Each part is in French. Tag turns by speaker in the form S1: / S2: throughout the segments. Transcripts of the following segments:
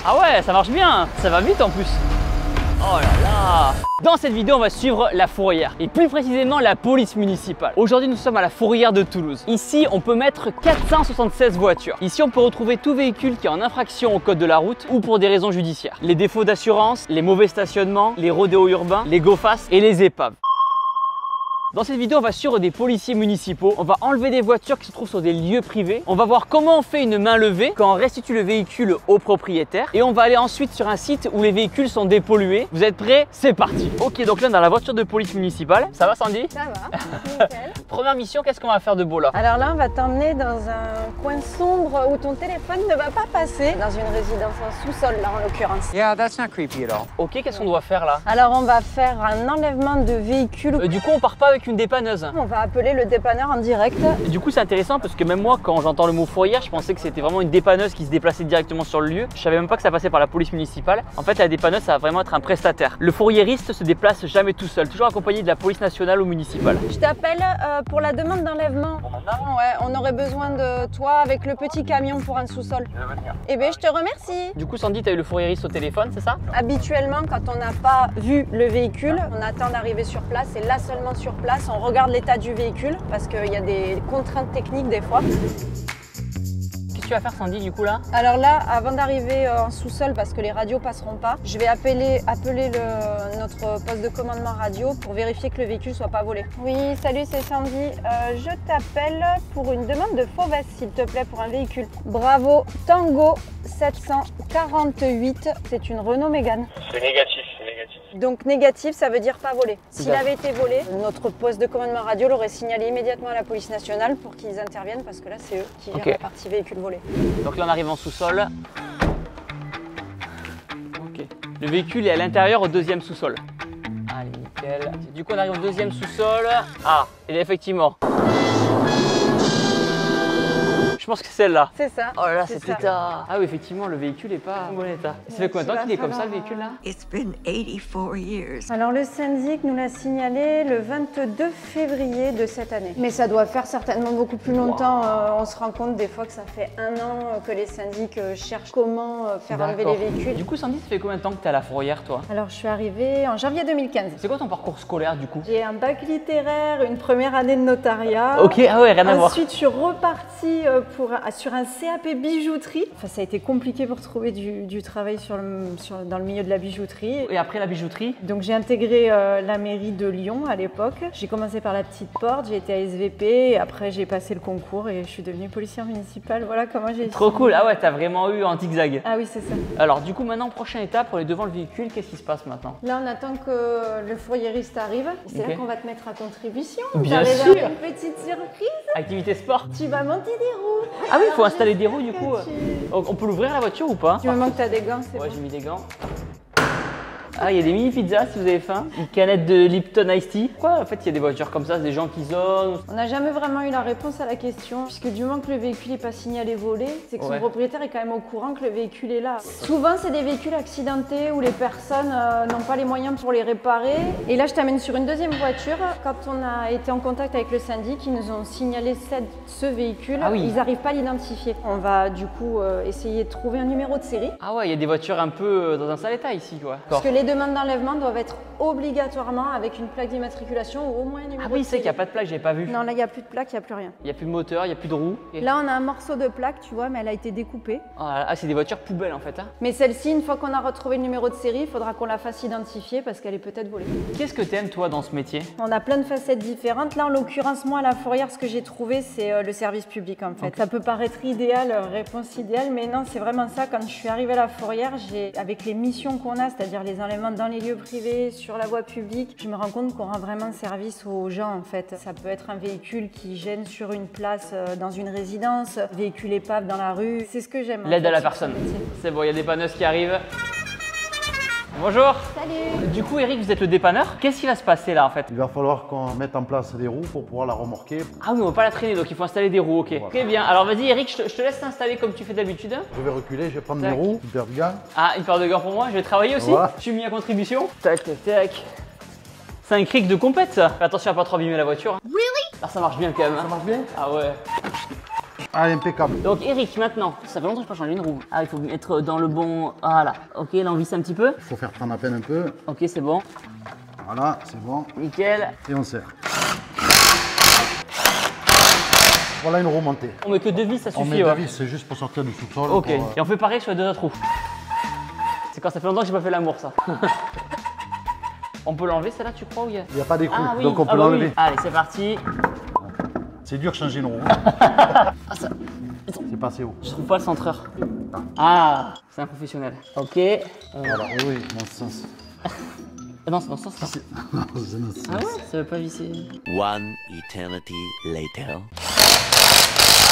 S1: Ah ouais, ça marche bien, ça va vite en plus. Oh là là! Dans cette vidéo, on va suivre la fourrière et plus précisément la police municipale. Aujourd'hui, nous sommes à la fourrière de Toulouse. Ici, on peut mettre 476 voitures. Ici, on peut retrouver tout véhicule qui est en infraction au code de la route ou pour des raisons judiciaires. Les défauts d'assurance, les mauvais stationnements, les rodéos urbains, les go-fast et les épaves. Dans cette vidéo, on va suivre des policiers municipaux, on va enlever des voitures qui se trouvent sur des lieux privés, on va voir comment on fait une main levée quand on restitue le véhicule au propriétaire et on va aller ensuite sur un site où les véhicules sont dépollués. Vous êtes prêts? C'est parti! Ok, donc là, dans la voiture de police municipale. Ça va, Sandy?
S2: Ça va, nickel.
S1: Première mission, qu'est-ce qu'on va faire de beau là?
S2: Alors là, on va t'emmener dans un coin sombre où ton téléphone ne va pas passer, dans une résidence en sous-sol là en l'occurrence.
S3: Yeah, that's not creepy at all.
S1: Ok, qu'est-ce qu'on doit faire là?
S2: Alors on va faire un enlèvement de véhicule.
S1: Du coup, on part pas avec une dépanneuse.
S2: On va appeler le dépanneur en direct.
S1: Du coup, c'est intéressant parce que même moi, quand j'entends le mot fourrière, je pensais que c'était vraiment une dépanneuse qui se déplaçait directement sur le lieu. Je savais même pas que ça passait par la police municipale. En fait, la dépanneuse, ça va vraiment être un prestataire. Le fourriériste se déplace jamais tout seul, toujours accompagné de la police nationale ou municipale.
S2: Je t'appelle pour la demande d'enlèvement. Ouais, on aurait besoin de toi avec le petit camion pour un sous-sol. Eh bien, je te remercie.
S1: Du coup, Sandy, tu as eu le fourriériste au téléphone, c'est ça?
S2: Habituellement, quand on n'a pas vu le véhicule, on attend d'arriver sur place et là seulement sur place, on regarde l'état du véhicule parce qu'il y a des contraintes techniques des fois.
S1: Qu'est-ce que tu vas faire, Sandy, du coup là?
S2: Alors là, avant d'arriver en sous-sol, parce que les radios passeront pas, je vais appeler notre poste de commandement radio pour vérifier que le véhicule soit pas volé. Oui, salut, c'est Sandy. Je t'appelle pour une demande de faux veste, s'il te plaît, pour un véhicule. Bravo, Tango 748, c'est une Renault Mégane.
S4: C'est négatif, c'est négatif.
S2: Donc négatif, ça veut dire pas volé. S'il
S1: D'accord.
S2: avait été volé, notre poste de commandement radio l'aurait signalé immédiatement à la police nationale pour qu'ils interviennent parce que là, c'est eux qui gèrent la partie véhicule volé.
S1: Donc là, on arrive en sous-sol. Ok. Le véhicule est à l'intérieur au deuxième sous-sol. Allez, nickel. Du coup, on arrive au deuxième sous-sol. Ah, il est effectivement. Je pense que c'est celle-là.
S2: C'est ça.
S1: Oh là là,
S2: c'est
S1: cet
S2: ça.
S1: état. Ah oui, effectivement, le véhicule est pas en bon état. Ça fait combien de temps qu'il est comme ça, le véhicule là?
S5: It's been 84 years.
S2: Alors le syndic nous l'a signalé le 22 février de cette année. Mais ça doit faire certainement beaucoup plus longtemps. On se rend compte des fois que ça fait un an que les syndics cherchent comment faire enlever les véhicules.
S1: Du coup, Sandy, ça fait combien de temps que tu es à la fourrière, toi?
S2: Alors je suis arrivée en janvier 2015.
S1: C'est quoi ton parcours scolaire, du coup?
S2: J'ai un bac littéraire, une première année de notariat.
S1: Ok, ah ouais, rien à voir.
S2: Ensuite, je suis repartie sur un CAP bijouterie. Enfin, ça a été compliqué pour trouver du travail dans le milieu de la bijouterie.
S1: Et après la bijouterie?
S2: Donc j'ai intégré la mairie de Lyon à l'époque. J'ai commencé par la petite porte, j'ai été à SVP, et après j'ai passé le concours et je suis devenue policière municipale. Voilà comment j'ai...
S1: Trop cool, ah ouais, t'as vraiment eu un zigzag.
S2: Ah oui, c'est ça.
S1: Alors du coup, maintenant, prochaine étape, on est devant le véhicule, qu'est-ce qui se passe maintenant?
S2: Là, on attend que le fourriériste arrive. C'est
S1: Ok.
S2: là qu'on va te mettre à contribution.
S1: Bien
S2: T'as
S1: sûr.
S2: réservé une petite surprise.
S1: Activité sport?
S2: Tu vas monter des roues.
S1: Ah oui, il faut installer des roues du coup. On peut l'ouvrir la voiture ou pas?
S2: Du moment que t'as des gants, c'est
S1: Ouais,
S2: bon.
S1: j'ai mis des gants. Ah, il y a des mini pizzas si vous avez faim. Une canette de Lipton Ice Tea. Quoi, en fait, il y a des voitures comme ça, c'est des gens qui zonent.
S2: On n'a jamais vraiment eu la réponse à la question, puisque du moment que le véhicule n'est pas signalé volé, c'est que
S1: Ouais.
S2: son propriétaire est quand même au courant que le véhicule est là. Souvent, c'est des véhicules accidentés où les personnes n'ont pas les moyens pour les réparer. Et là, je t'amène sur une deuxième voiture. Quand on a été en contact avec le syndic, ils nous ont signalé ce véhicule.
S1: Ah oui.
S2: Ils n'arrivent pas à l'identifier. On va du coup essayer de trouver un numéro de série.
S1: Ah ouais, il y a des voitures un peu dans un sale état ici, quoi.
S2: Parce que les demandes d'enlèvement doivent être obligatoirement avec une plaque d'immatriculation ou au moins un numéro
S1: Ah oui,
S2: de
S1: c'est
S2: série.
S1: qu'il n'y a pas de plaque, j'ai pas vu.
S2: Non, là, il n'y a plus de plaque, il n'y a plus rien.
S1: Il n'y a plus de moteur, il n'y a plus de roues. Et...
S2: Là, on a un morceau de plaque, tu vois, mais elle a été découpée.
S1: Ah, c'est des voitures poubelles en fait. Hein.
S2: Mais celle-ci, une fois qu'on a retrouvé le numéro de série, il faudra qu'on la fasse identifier parce qu'elle est peut-être volée.
S1: Qu'est-ce que t'aimes toi dans ce métier?
S2: On a plein de facettes différentes. Là, en l'occurrence, moi, à la fourrière, ce que j'ai trouvé, c'est le service public, en fait. Ça peut paraître idéal, réponse idéale, mais non, c'est vraiment ça. Quand je suis arrivée à la fourrière, avec les missions qu'on a, c'est-à-dire les enlèvements dans les lieux privés, sur la voie publique, je me rends compte qu'on rend vraiment service aux gens, en fait. Ça peut être un véhicule qui gêne sur une place dans une résidence, véhicule épave dans la rue. C'est ce que j'aime.
S1: L'aide à la personne. C'est bon, il y a des dépanneuses qui arrivent. Bonjour.
S2: Salut.
S1: Du coup, Eric, vous êtes le dépanneur. Qu'est-ce qui va se passer là en fait?
S6: Il va falloir qu'on mette en place des roues pour pouvoir la remorquer.
S1: Ah oui, on va pas la traîner, donc il faut installer des roues, ok.
S6: Voilà.
S1: Très bien. Alors vas-y, Eric, je te laisse t'installer comme tu fais d'habitude.
S6: Je vais reculer, je vais prendre
S1: Tac.
S6: mes roues, une paire de gants.
S1: Ah, une paire de gants pour moi, je vais travailler aussi.
S6: Voilà.
S1: Je suis mis à contribution. Tac, tac, tac. C'est un cric de compète ça. Fais attention à pas trop abîmer la voiture. Really? Ah, ça marche bien quand même.
S6: Ça
S1: Hein.
S6: marche bien?
S1: Ah ouais.
S6: Allez, impeccable.
S1: Donc Eric, maintenant, ça fait longtemps que je peux changer une roue. Ah, il faut mettre dans le bon... Voilà. Ok, là on visse un petit peu.
S6: Il faut faire prendre à peine un peu.
S1: Ok, c'est bon.
S6: Voilà, c'est bon.
S1: Nickel.
S6: Et on serre. Voilà une roue montée.
S1: On met que 2 vis, ça suffit.
S6: On met 2
S1: ouais.
S6: vis, c'est juste pour sortir du sous-sol.
S1: Ok,
S6: pour,
S1: et on fait pareil sur les 2 autres roues. C'est quand ça fait longtemps que j'ai pas fait l'amour, ça. On peut l'enlever, celle-là, tu crois ou
S6: Il n'y a pas d'écrou,
S1: Ah oui,
S6: donc on peut
S1: bah
S6: l'enlever.
S1: oui. Allez, c'est parti.
S6: C'est dur de changer une roue.
S1: Ah, ça...
S6: C'est passé haut.
S1: Je trouve pas le centreur. Ah, c'est un professionnel. Ok.
S6: Voilà, oui, dans ce sens.
S1: Non, c'est dans ce sens là.
S6: Non, c'est dans ce sens.
S1: Ah ouais, ça veut pas visser.
S3: One eternity later.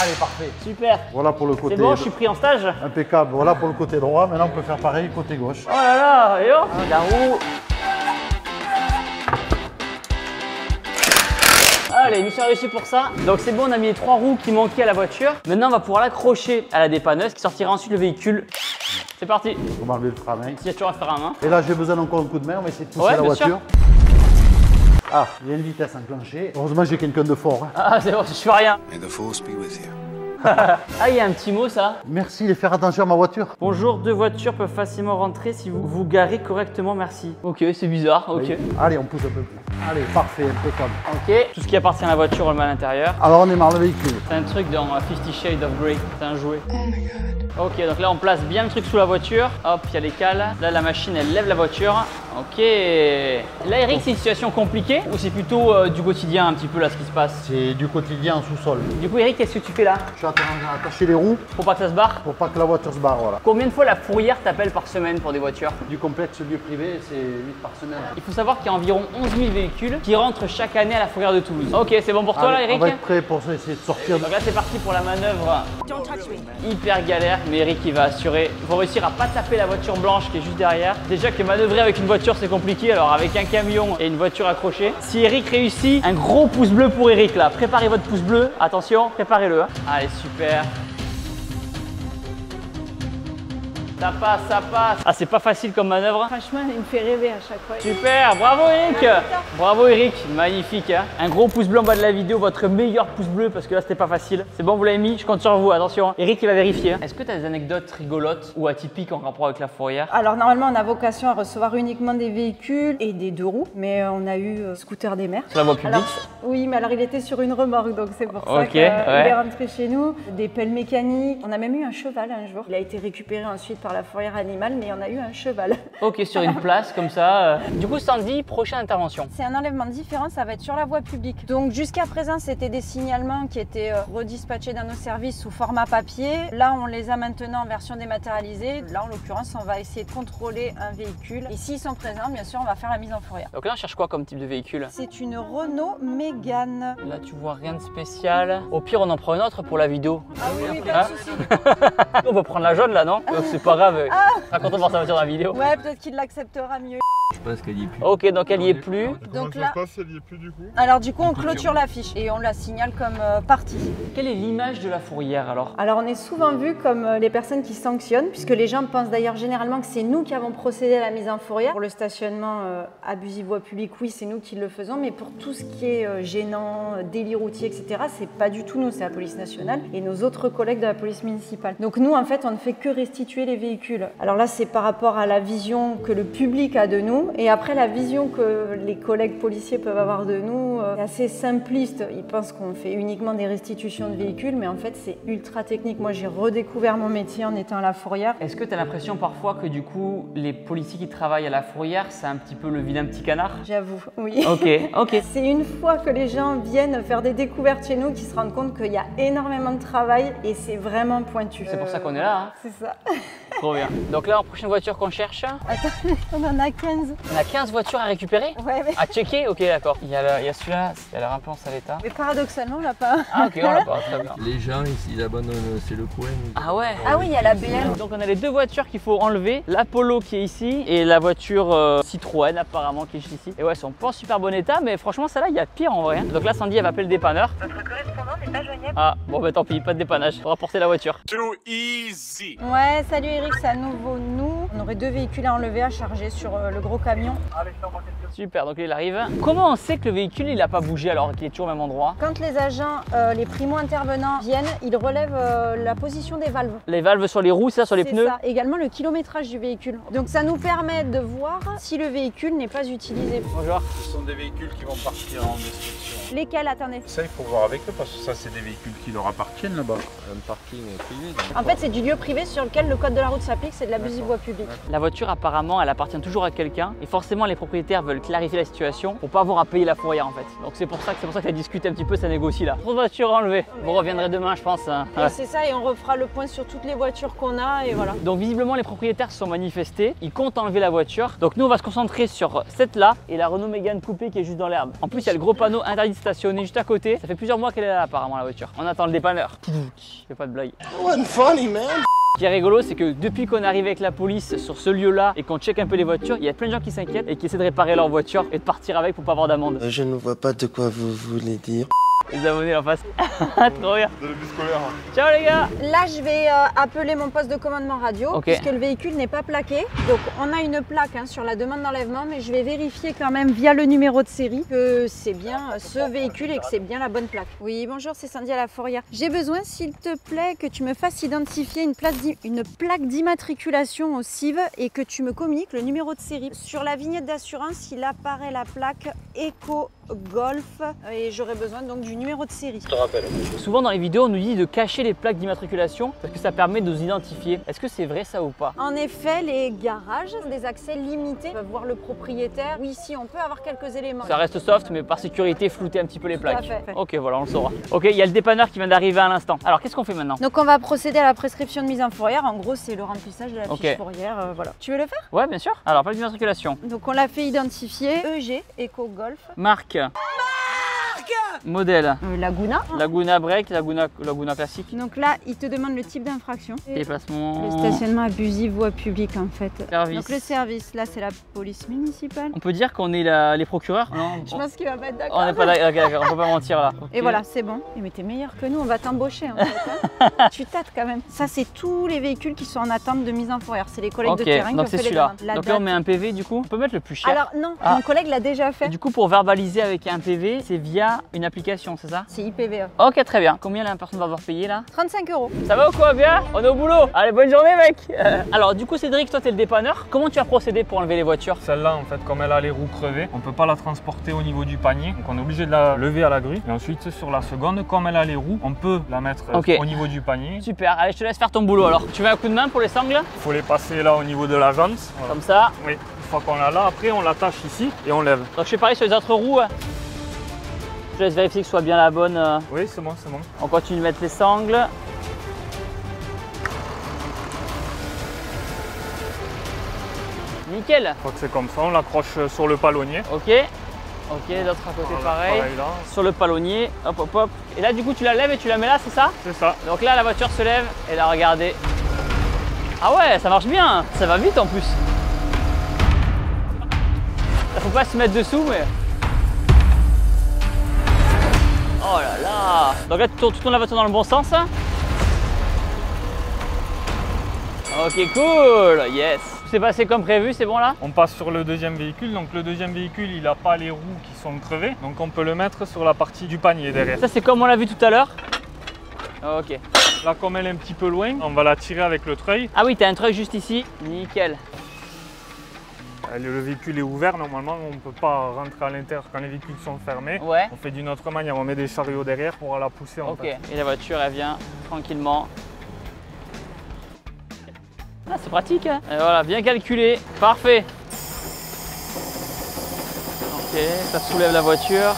S6: Allez, parfait.
S1: Super.
S6: Voilà pour le côté
S1: C'est bon, je suis pris en stage.
S6: impeccable. Voilà pour le côté droit. Maintenant, on peut faire pareil côté gauche.
S1: Oh là là, et oh, la roue. Allez, mission réussie pour ça. Donc c'est bon, on a mis les 3 roues qui manquaient à la voiture. Maintenant, on va pouvoir l'accrocher à la dépanneuse qui sortira ensuite le véhicule. C'est parti.
S6: On va enlever le frein.
S1: S'il y a toujours à faire à main.
S6: Et là, j'ai besoin d'encore un coup de main. On va essayer de pousser
S1: Ouais,
S6: la
S1: bien
S6: voiture.
S1: sûr.
S6: Ah, il y a une vitesse enclenchée. Heureusement, j'ai quelqu'un de fort. Hein.
S1: Ah, c'est bon, je fais rien.
S3: May the force be with you.
S1: Ah, il y a un petit mot ça.
S6: Merci de faire attention à ma voiture.
S1: Bonjour, 2 voitures peuvent facilement rentrer si vous vous garez correctement, merci. Ok, c'est bizarre, ok.
S6: Oui. Allez, on pousse un peu plus. Allez, parfait, impeccable.
S1: Ok, tout ce qui appartient à la voiture, on le met à l'intérieur.
S6: Alors, on démarre le véhicule.
S1: C'est un truc dans 50 Shades of Grey, c'est un jouet. Ok, donc là on place bien le truc sous la voiture. Hop, il y a les cales. Là la machine elle lève la voiture. Ok. Là Eric, c'est une situation compliquée ou c'est plutôt du quotidien un petit peu là ce qui se passe?
S6: C'est du quotidien en sous-sol.
S1: Du coup Eric, qu'est-ce que tu fais là?
S6: Je suis en train d'attacher les roues
S1: Pour pas que ça se barre?
S6: pour pas que la voiture se barre. Voilà.
S1: Combien de fois la fourrière t'appelle par semaine pour des voitures?
S6: Du complexe lieu privé, c'est 8 par semaine.
S1: Il faut savoir qu'il y a environ 11 000 véhicules qui rentrent chaque année à la fourrière de Toulouse. Ok, c'est bon pour toi là
S6: Allez,
S1: Eric?
S6: on va être prêt pour essayer de sortir.
S1: Donc là c'est parti pour la manœuvre hyper galère, mais Eric il va assurer. Il faut réussir à pas taper la voiture blanche qui est juste derrière. Déjà que manœuvrer avec une voiture c'est compliqué, alors avec un camion et une voiture accrochée. Si Eric réussit, un gros pouce bleu pour Eric là. Préparez votre pouce bleu, attention, préparez-le. Hein. Allez super. Ça passe, ça passe. Ah, c'est pas facile comme manœuvre.
S2: Franchement, il me fait rêver à chaque fois.
S1: Super, bravo Eric. Bravo Eric, magnifique. Hein. Un gros pouce bleu en bas de la vidéo, votre meilleur pouce bleu parce que là c'était pas facile. C'est bon, vous l'avez mis, je compte sur vous, attention. Eric il va vérifier. Hein. Est-ce que tu as des anecdotes rigolotes ou atypiques en rapport avec la fourrière?
S2: Alors normalement, on a vocation à recevoir uniquement des véhicules et des 2 roues, mais on a eu scooter des mers.
S1: Sur la voie publique?
S2: Alors, oui, mais alors il était sur une remorque, donc c'est pour ça
S1: Ok,
S2: qu'il
S1: ouais.
S2: est rentré chez nous. Des pelles mécaniques. On a même eu un cheval un jour. Il a été récupéré ensuite par la fourrière animale, mais on a eu un cheval.
S1: Ok, sur une place comme ça. Du coup, Sandy, prochaine intervention.
S2: C'est un enlèvement différent, ça va être sur la voie publique. Donc jusqu'à présent, c'était des signalements qui étaient redispatchés dans nos services sous format papier. Là, on les a maintenant en version dématérialisée. Là, en l'occurrence, on va essayer de contrôler un véhicule. Et s'ils sont présents, bien sûr, on va faire la mise en fourrière.
S1: Donc là, on cherche quoi comme type de véhicule?
S2: C'est une Renault Mégane.
S1: Là, tu vois rien de spécial. Au pire, on en prend une autre pour la vidéo.
S2: Ah oui,
S1: Hein?
S2: pas de souci.
S1: On va prendre la jaune là, non? Donc c'est pas grave. Raconte-moi voir sa voiture dans la vidéo.
S2: Ouais, peut-être qu'il l'acceptera mieux.
S3: Je pense qu'elle y est plus.
S1: Ok, donc elle y est plus.
S2: Donc
S4: Comment
S2: là,
S4: ça se passe, elle y est plus du coup?
S2: alors du coup, on clôture la fiche et on la signale comme partie.
S1: Quelle est l'image de la fourrière alors?
S2: Alors on est souvent vu comme les personnes qui sanctionnent, puisque les gens pensent d'ailleurs généralement que c'est nous qui avons procédé à la mise en fourrière. Pour le stationnement abusif voie publique, oui, c'est nous qui le faisons, mais pour tout ce qui est gênant, délit routier, etc., c'est pas du tout nous, c'est la police nationale et nos autres collègues de la police municipale. Donc nous, en fait, on ne fait que restituer les véhicules. Alors là, c'est par rapport à la vision que le public a de nous, et après la vision que les collègues policiers peuvent avoir de nous est assez simpliste. Ils pensent qu'on fait uniquement des restitutions de véhicules, mais en fait, c'est ultra technique. Moi, j'ai redécouvert mon métier en étant à la fourrière.
S1: Est-ce que tu as l'impression parfois que du coup, les policiers qui travaillent à la fourrière, c'est un petit peu le vilain petit canard?
S2: J'avoue, oui.
S1: Ok, ok.
S2: C'est une fois que les gens viennent faire des découvertes chez nous qu'ils se rendent compte qu'il y a énormément de travail et c'est vraiment pointu.
S1: C'est pour ça qu'on est là. Hein.
S2: C'est ça.
S1: Trop bien. Donc là, en prochaine voiture qu'on cherche,
S2: Attends, on en a 15.
S1: on a 15 voitures à récupérer?
S2: Ouais, mais,
S1: À checker? Ok, d'accord. Il y a celui-là, il a l'air un peu en sale état.
S2: mais paradoxalement, on l'a pas.
S1: Ah ok, on l'a pas, très bien.
S3: Les gens ici, ils abandonnent, c'est le coin.
S1: Ah ouais?
S2: Ah oui, il y a la BM.
S1: Donc on a les deux voitures qu'il faut enlever, la Polo qui est ici et la voiture Citroën apparemment qui est juste ici. Et ouais, elles sont pas en super bon état, mais franchement celle-là il y a pire en vrai. Donc là Sandy elle va appeler le dépanneur.
S7: Votre correspondant n'est
S5: pas joignable.
S1: Ah, bon bah tant pis, pas de dépannage. Faudra porter la voiture.
S4: Too easy.
S2: Ouais, salut Eric, c'est à nouveau nous. On aurait 2 véhicules à enlever, à charger sur le gros camion.
S1: Super, donc il arrive. Comment on sait que le véhicule il a pas bougé alors qu'il est toujours au même endroit?
S2: Quand les agents, les primo-intervenants viennent, ils relèvent la position des valves.
S1: Les valves sur les roues, ça sur les
S2: C'est
S1: pneus?
S2: ça. Également le kilométrage du véhicule. Donc ça nous permet de voir si le véhicule n'est pas utilisé.
S1: Bonjour.
S4: Ce sont des véhicules qui vont partir en destruction.
S2: Lesquels, attendez?
S4: Ça, il faut voir avec eux parce que ça, c'est des véhicules qui leur appartiennent là-bas.
S3: Un parking privé.
S2: En fait, c'est du lieu privé sur lequel le code de la route s'applique, c'est de l'abus de voie publique.
S1: La voiture apparemment elle appartient toujours à quelqu'un et forcément les propriétaires veulent clarifier la situation pour pas avoir à payer la fourrière en fait. Donc c'est pour ça que ça discute un petit peu, ça négocie là. Trop de voitures enlevées. Vous reviendrez demain je pense. Hein.
S2: Et c'est ça, et on refera le point sur toutes les voitures qu'on a et voilà.
S1: Donc visiblement les propriétaires se sont manifestés, ils comptent enlever la voiture. Donc nous on va se concentrer sur cette là et la Renault Mégane coupée qui est juste dans l'herbe. En plus il y a le gros panneau interdit de stationner juste à côté. Ça fait plusieurs mois qu'elle est là apparemment la voiture. On attend le dépanneur. Je fais pas de blague. Ce qui est rigolo, c'est que depuis qu'on est arrivé avec la police sur ce lieu-là et qu'on check un peu les voitures, il y a plein de gens qui s'inquiètent et qui essaient de réparer leur voiture et de partir avec pour pas avoir d'amende.
S7: Je ne vois pas de quoi vous voulez dire.
S1: Les abonnés en face. Trop bien.
S4: De l'abus scolaire.
S1: Ciao les gars.
S2: Là, je vais appeler mon poste de commandement radio,
S1: Ok.
S2: puisque le véhicule n'est pas plaqué. Donc, on a une plaque sur la demande d'enlèvement, mais je vais vérifier quand même via le numéro de série que c'est bien ce véhicule et que c'est bien la bonne plaque. Oui, bonjour, c'est Sandy à la Fourrière. J'ai besoin, s'il te plaît, que tu me fasses identifier une plaque d'immatriculation au CIV et que tu me communiques le numéro de série. Sur la vignette d'assurance, il apparaît la plaque Eco Golf et j'aurais besoin donc du numéro de série.
S4: Je te rappelle.
S1: Souvent dans les vidéos, on nous dit de cacher les plaques d'immatriculation parce que ça permet de nous identifier. Est-ce que c'est vrai ça ou pas?
S2: En effet, les garages ont des accès limités. On peut voir le propriétaire. Oui, ici, on peut avoir quelques éléments.
S1: Ça reste soft, mais par sécurité, flouter un petit peu les
S2: Tout à
S1: plaques.
S2: fait.
S1: Ok, voilà, on le saura. Ok, il y a le dépanneur qui vient d'arriver à l'instant. Alors, qu'est-ce qu'on fait maintenant?
S2: Donc, on va procéder à la prescription de mise en fourrière. En gros, c'est le remplissage de la
S1: Ok.
S2: fiche fourrière. Voilà. Tu veux le faire?
S1: Ouais, bien sûr. Alors, plaque d'immatriculation.
S2: Donc, on l'a fait identifier. EG, Eco Golf.
S1: Marque. Modèle.
S2: Laguna.
S1: Laguna Break, Laguna classique.
S2: Donc là, il te demande le type d'infraction. Le
S1: Déplacement.
S2: stationnement abusif, voie publique en fait.
S1: Service.
S2: Donc le service, là c'est la police municipale.
S1: On peut dire qu'on est les procureurs? Non.
S2: Je pense qu'il va pas être d'accord.
S1: On n'est pas d'accord, on peut pas mentir là.
S2: Et
S1: Ok.
S2: voilà, c'est bon. Mais t'es meilleur que nous, on va t'embaucher en fait. Tu tâtes quand même. Ça, c'est tous les véhicules qui sont en attente de mise en fourrière. C'est les collègues
S1: Ok,
S2: de terrain qui ont
S1: donc c'est
S2: fait les
S1: celui-là.
S2: demandes. La
S1: Donc là, on
S2: date.
S1: met un PV du coup. On peut mettre le plus cher.
S2: Alors non,
S1: Ah.
S2: mon collègue l'a déjà fait.
S1: Du coup, pour verbaliser avec un PV, c'est via une application, c'est ça?
S2: C'est IPVE.
S1: Ok, très bien. Combien la personne va devoir payer là?
S2: 35 €.
S1: Ça va ou quoi? Bien? On est au boulot. Allez, bonne journée mec. Alors du coup Cédric, toi t'es le dépanneur. Comment tu as procédé pour enlever les voitures?
S4: Celle-là, en fait, comme elle a les roues crevées, on peut pas la transporter au niveau du panier. Donc, on est obligé de la lever à la grue. Et ensuite, sur la seconde, comme elle a les roues, on peut la mettre
S1: Ok.
S4: au niveau du panier.
S1: Super, allez je te laisse faire ton boulot alors. Tu veux un coup de main pour les sangles?
S4: Il faut les passer là au niveau de la jante. Voilà.
S1: Comme ça.
S4: Oui, une fois qu'on l'a là, après, on l'attache ici et on lève.
S1: Donc je fais pareil sur les autres roues. Je laisse vérifier que ce soit bien la bonne.
S4: Oui, c'est bon, c'est bon.
S1: On continue de mettre les sangles. Nickel.
S4: Une fois que c'est comme ça, on l'accroche sur le palonnier.
S1: Ok. Ok, l'autre à côté
S4: Voilà,
S1: pareil.
S4: là.
S1: Sur le palonnier. Hop hop hop. Et là du coup tu la lèves et tu la mets là, c'est ça?
S4: C'est ça.
S1: Donc là la voiture se lève et là regardez. Ah ouais, ça marche bien. Ça va vite en plus. Faut pas se mettre dessous mais. Oh là là. Donc là tu tournes la voiture dans le bon sens. Ok cool. Yes. C'est passé comme prévu, c'est bon là?
S4: On passe sur le deuxième véhicule. Donc le deuxième véhicule, il n'a pas les roues qui sont crevées. Donc on peut le mettre sur la partie du panier derrière.
S1: Ça c'est comme on l'a vu tout à l'heure. Ok.
S4: Là, comme elle est un petit peu loin, on va la tirer avec le treuil.
S1: Ah oui, t'as un truc juste ici. Nickel.
S4: Le véhicule est ouvert, normalement on ne peut pas rentrer à l'intérieur quand les véhicules sont fermés.
S1: Ouais.
S4: On fait d'une autre manière, on met des chariots derrière pour la pousser en
S1: Ok.
S4: fait.
S1: Et la voiture elle vient tranquillement. Ah c'est pratique hein. Et voilà, bien calculé. Parfait. Ok, ça soulève la voiture.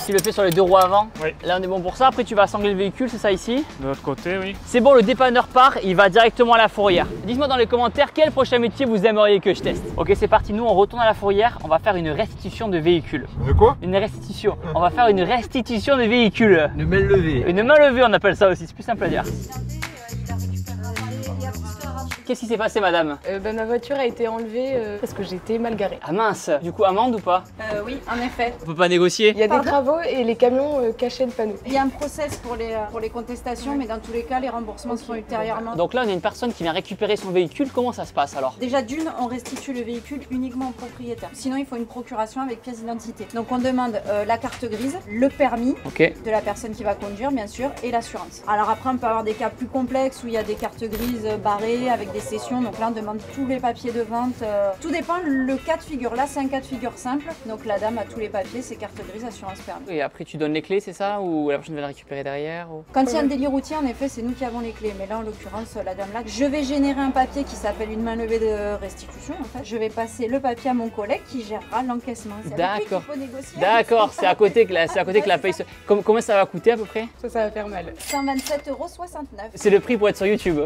S1: Tu le fais sur les deux roues avant.
S4: Oui.
S1: Là on est bon pour ça. Après tu vas assembler le véhicule, c'est ça ici?
S4: De l'autre côté, oui.
S1: C'est bon, le dépanneur part, il va directement à la fourrière. Dites-moi dans les commentaires quel prochain métier vous aimeriez que je teste. Ok, c'est parti, nous on retourne à la fourrière, on va faire une restitution de véhicule.
S4: De quoi?
S1: Une restitution. On va faire une restitution de véhicule.
S3: Une main levée.
S1: Une main levée, on appelle ça aussi, c'est plus simple à dire.
S2: Il a récupéré, il y a plusieurs
S1: Qu'est-ce qui s'est passé, madame?
S8: Ma voiture a été enlevée parce que j'étais mal garée.
S1: Ah mince, du coup amende ou pas?
S2: Oui, en effet.
S1: On peut pas négocier?
S8: Il y a des travaux et les camions cachaient le panneau.
S2: Il y a un process pour les contestations, mais dans tous les cas, les remboursements se font ultérieurement.
S1: Donc là, on a une personne qui vient récupérer son véhicule. Comment ça se passe alors?
S2: Déjà d'une, on restitue le véhicule uniquement au propriétaire. Sinon, il faut une procuration avec pièce d'identité. Donc on demande la carte grise, le permis de la personne qui va conduire, bien sûr, et l'assurance. Alors après, on peut avoir des cas plus complexes où il y a des cartes grises barrées avec des cessions. Donc là, on demande tous les papiers de vente. Tout dépend le cas de figure. Là, c'est un cas de figure simple. Donc la dame a tous les papiers, c'est carte grise, assurance, permis.
S1: Et après, tu donnes les clés, c'est ça? Ou la personne va les récupérer derrière ou...
S2: Quand il y a un délit routier, en effet, c'est nous qui avons les clés. Mais là, en l'occurrence, la dame là, je vais générer un papier qui s'appelle une main levée de restitution. En fait, je vais passer le papier à mon collègue qui gérera l'encaissement.
S1: D'accord. D'accord, c'est à côté que la paye. Comment ça va coûter à peu près?
S8: Ça va faire mal.
S2: 127,69 €.
S1: C'est le prix pour être sur YouTube.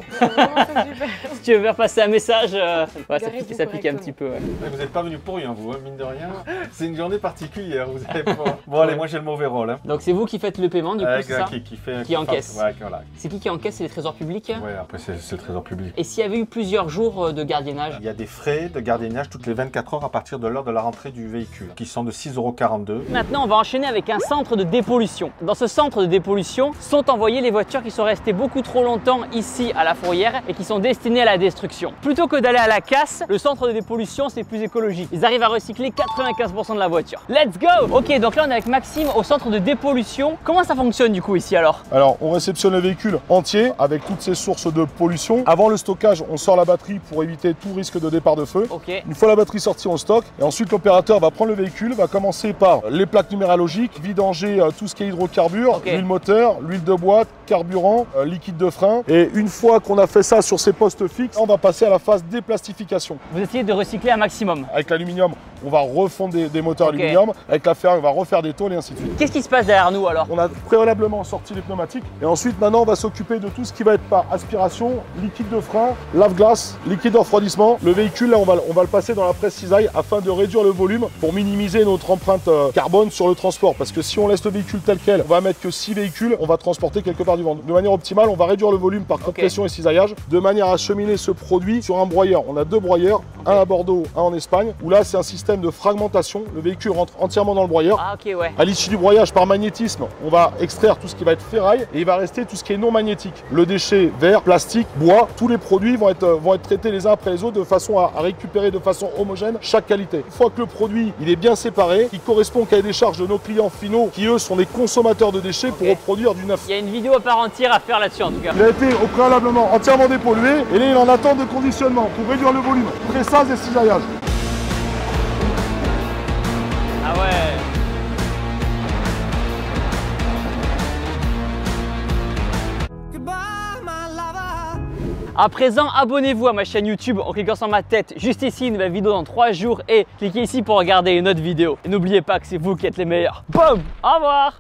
S1: Si tu veux faire passer un message, ça pique un petit peu. Ouais.
S9: Vous n'êtes pas venu pour rien, vous, hein, mine de rien. C'est une journée particulière, vous avez pas... Bon, allez, moi j'ai le mauvais rôle. Hein.
S1: Donc c'est vous qui faites le paiement, du coup, c'est ça?
S9: Qui
S1: encaisse.
S9: Ouais, voilà.
S1: C'est qui encaisse? C'est les trésors publics?
S9: Ouais, après c'est le trésor public.
S1: Et s'il y avait eu plusieurs jours de gardiennage?
S9: Il y a des frais de gardiennage toutes les 24 heures à partir de l'heure de la rentrée du véhicule, qui sont de 6,42 €.
S1: Maintenant, on va enchaîner avec un centre de dépollution. Dans ce centre de dépollution sont envoyées les voitures qui sont restées beaucoup trop longtemps ici à la Fourrière et qui sont destinées à la destruction. Plutôt que d'aller à la casse, le centre de dépollution, c'est plus écologique. Ils arrivent à recycler 95% de la voiture. Let's go! Ok, donc là on est avec Maxime au centre de dépollution. Comment ça fonctionne du coup ici alors?
S10: Alors, on réceptionne le véhicule entier avec toutes ses sources de pollution. Avant le stockage, on sort la batterie pour éviter tout risque de départ de feu.
S1: Ok.
S10: Une fois la batterie sortie, on stocke. Et ensuite, l'opérateur va prendre le véhicule, va commencer par les plaques numérologiques, vidanger tout ce qui est hydrocarbures, l'huile moteur, l'huile de boîte, carburant, liquide de frein. Et une fois qu'on a fait ça sur ces postes fixes, on va passer à la phase déplastification.
S1: Vous essayez de recycler un maximum.
S10: Avec l'aluminium, on va refondre des moteurs aluminium. Avec la ferraille, on va refaire des tôles et ainsi de suite.
S1: Qu'est-ce qui se passe derrière nous alors?
S10: On a préalablement sorti les pneumatiques. Et ensuite, maintenant, on va s'occuper de tout ce qui va être par aspiration, liquide de frein, lave-glace, liquide de refroidissement. Le véhicule, là, on va le passer dans la presse cisaille afin de réduire le volume pour minimiser notre empreinte carbone sur le transport. Parce que si on laisse le véhicule tel quel, on va mettre que 6 véhicules, on va transporter quelque part du vent. De manière optimale, on va réduire le volume par compression et cisaillage de manière à acheminer ce produit sur un broyeur. On a 2 broyeurs, un à Bordeaux, un en Espagne, où là, c'est un système de fragmentation. Le véhicule rentre entièrement dans le broyeur.
S1: Ah, ok, ouais.
S10: À l'issue du broyage par magnétisme, on va extraire tout ce qui va être ferraille et il va rester tout ce qui est non magnétique. Le déchet verre, plastique, bois, tous les produits vont être traités les uns après les autres de façon à récupérer de façon homogène chaque qualité. Une fois que le produit il est bien séparé, il correspond au cahier des charges de nos clients finaux qui eux sont des consommateurs de déchets pour reproduire du neuf.
S1: Il y a une vidéo à part entière à faire là-dessus en tout cas.
S10: Il a été au préalablement entièrement dépollué et là il est en attente de conditionnement pour réduire le volume, pressage et cisaillage.
S1: Ah ouais. À présent, abonnez-vous à ma chaîne YouTube en cliquant sur ma tête juste ici, une nouvelle vidéo dans 3 jours et cliquez ici pour regarder une autre vidéo. Et n'oubliez pas que c'est vous qui êtes les meilleurs. Boum! Au revoir!